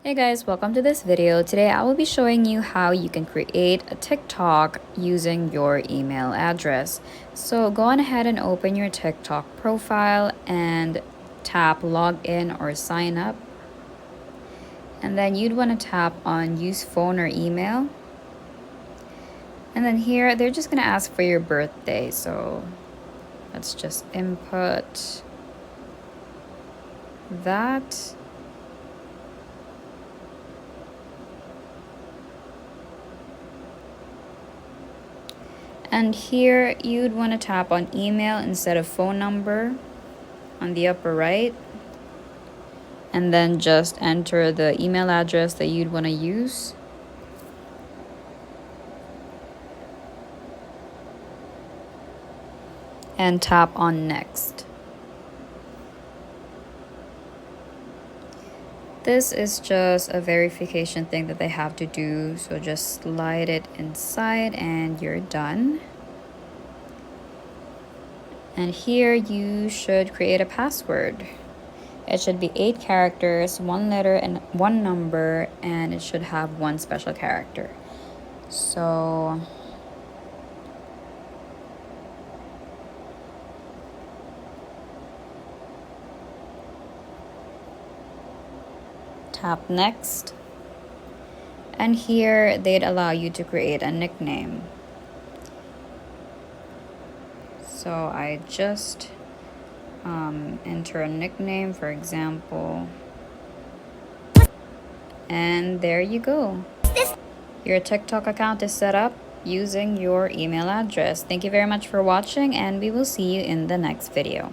Hey guys, welcome to this video. Today I will be showing you how you can create a TikTok using your email address. So go on ahead and open your TikTok profile and tap login or sign up. And then you'd want to tap on use phone or email. And then here they're just going to ask for your birthday. So let's just input that. And here you'd want to tap on email instead of phone number on the upper right. And then just enter the email address that you'd want to use. And tap on next. This is just a verification thing that they have to do, so just slide it inside and you're done. And here you should create a password. It should be 8 characters, 1 letter and 1 number, and it should have 1 special character. So tap next. And here they'd allow you to create a nickname. So I just enter a nickname, for example, and there you go. Your TikTok account is set up using your email address. Thank you very much for watching, and we will see you in the next video.